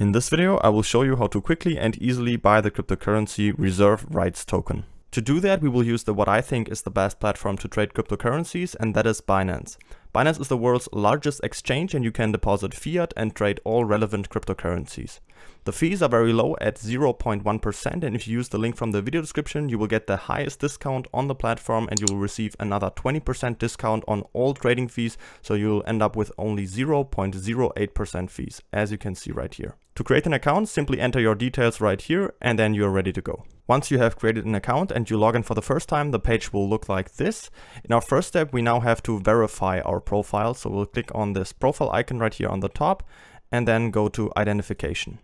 In this video, I will show you how to quickly and easily buy the cryptocurrency reserve rights token. To do that, we will use what I think is the best platform to trade cryptocurrencies, and that is Binance. Binance is the world's largest exchange, and you can deposit fiat and trade all relevant cryptocurrencies. The fees are very low at 0.1%, and if you use the link from the video description, you will get the highest discount on the platform, and you will receive another 20% discount on all trading fees, so you'll end up with only 0.08% fees, as you can see right here. To create an account, simply enter your details right here, and then you're ready to go. Once you have created an account and you log in for the first time, the page will look like this. In our first step, we now have to verify our profile, so we'll click on this profile icon right here on the top, and then go to identification.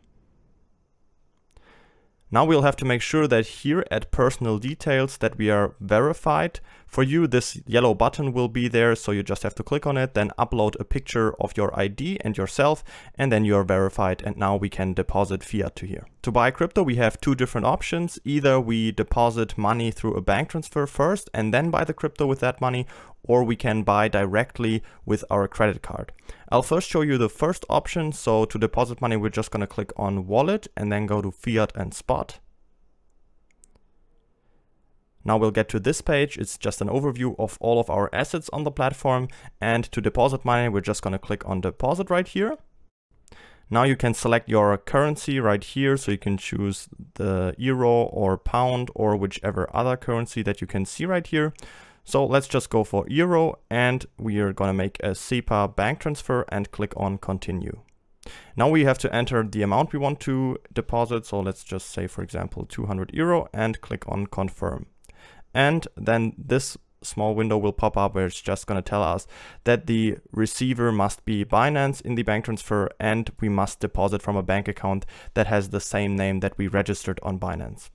Now we'll have to make sure that here at personal details that we are verified. For you, this yellow button will be there, so you just have to click on it, then upload a picture of your ID and yourself, and then you're verified, and now we can deposit fiat to here. To buy crypto, we have two different options. Either we deposit money through a bank transfer first and then buy the crypto with that money, or we can buy directly with our credit card. I'll first show you the first option. So to deposit money, we're just going to click on wallet and then go to fiat and spot. Now we'll get to this page. It's just an overview of all of our assets on the platform. And to deposit money, we're just going to click on deposit right here. Now you can select your currency right here. So you can choose the euro or pound or whichever other currency that you can see right here. So let's just go for euro, and we are going to make a SEPA bank transfer and click on continue. Now we have to enter the amount we want to deposit. So let's just say, for example, 200 euro and click on confirm. And then this small window will pop up where it's just going to tell us that the receiver must be Binance in the bank transfer, and we must deposit from a bank account that has the same name that we registered on Binance.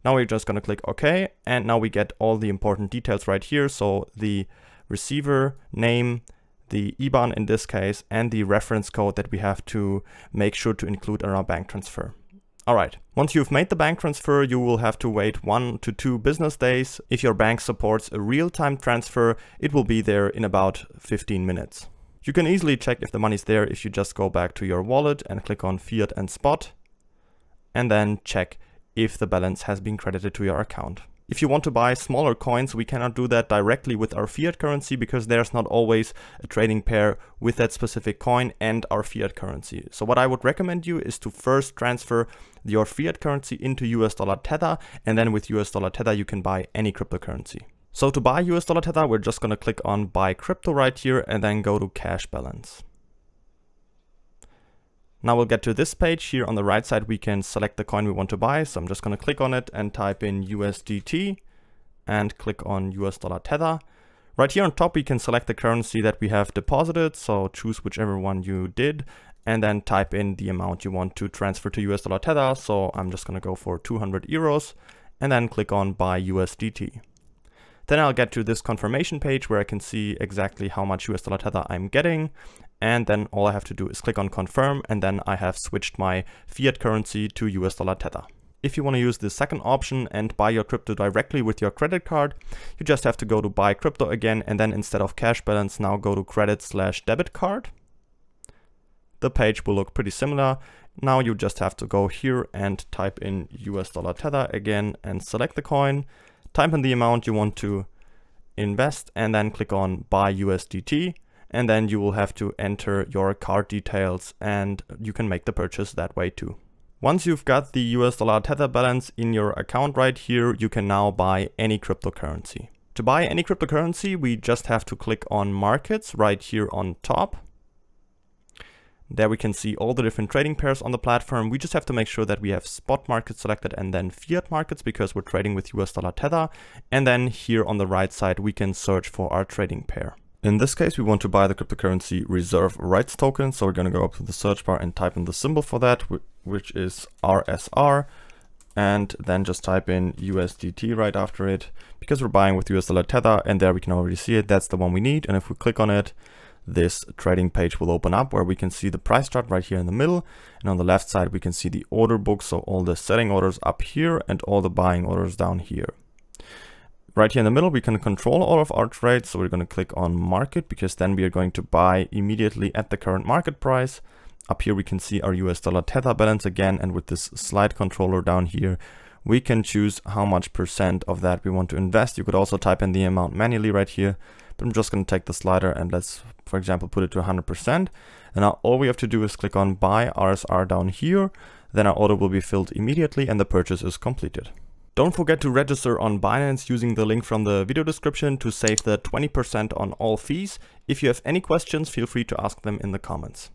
Now we're just going to click OK, and now we get all the important details right here. So the receiver name, the IBAN in this case, and the reference code that we have to make sure to include in our bank transfer. All right, once you've made the bank transfer, you will have to wait 1 to 2 business days. If your bank supports a real-time transfer, it will be there in about 15 minutes. You can easily check if the money's there if you just go back to your wallet and click on fiat and spot, and then check if the balance has been credited to your account. If you want to buy smaller coins, we cannot do that directly with our fiat currency because there's not always a trading pair with that specific coin and our fiat currency. So what I would recommend you is to first transfer your fiat currency into US dollar Tether, and then with US dollar Tether you can buy any cryptocurrency. So to buy US dollar Tether, we're just going to click on buy crypto right here and then go to cash balance. Now we'll get to this page. Here on the right side, we can select the coin we want to buy. So I'm just going to click on it and type in USDT and click on US dollar Tether. Right here on top, we can select the currency that we have deposited. So choose whichever one you did and then type in the amount you want to transfer to US dollar Tether. So I'm just going to go for 200 euros and then click on buy USDT. Then I'll get to this confirmation page where I can see exactly how much US dollar Tether I'm getting. And then all I have to do is click on confirm, and then I have switched my fiat currency to US dollar Tether. If you want to use the second option and buy your crypto directly with your credit card, you just have to go to buy crypto again, and then instead of cash balance, now go to credit/debit card. The page will look pretty similar. Now you just have to go here and type in US dollar Tether again and select the coin, type in the amount you want to invest, and then click on buy USDT. And then you will have to enter your card details, and you can make the purchase that way too. Once you've got the US dollar Tether balance in your account right here, you can now buy any cryptocurrency. To buy any cryptocurrency, we just have to click on markets right here on top. There we can see all the different trading pairs on the platform. We just have to make sure that we have spot markets selected and then fiat markets because we're trading with US dollar Tether. And then here on the right side, we can search for our trading pair. In this case, we want to buy the cryptocurrency reserve rights token. So we're going to go up to the search bar and type in the symbol for that, which is RSR. And then just type in USDT right after it because we're buying with US dollar Tether, and there we can already see it. That's the one we need. And if we click on it, this trading page will open up where we can see the price chart right here in the middle. And on the left side, we can see the order book. So all the selling orders up here and all the buying orders down here. Right here in the middle, we can control all of our trades. So we're going to click on market because then we are going to buy immediately at the current market price. Up here we can see our US dollar Tether balance again, and with this slide controller down here, we can choose how much % of that we want to invest. You could also type in the amount manually right here, but I'm just going to take the slider and let's, for example, put it to 100%. And now all we have to do is click on buy RSR down here. Then our order will be filled immediately and the purchase is completed. Don't forget to register on Binance using the link from the video description to save the 20% on all fees. If you have any questions, feel free to ask them in the comments.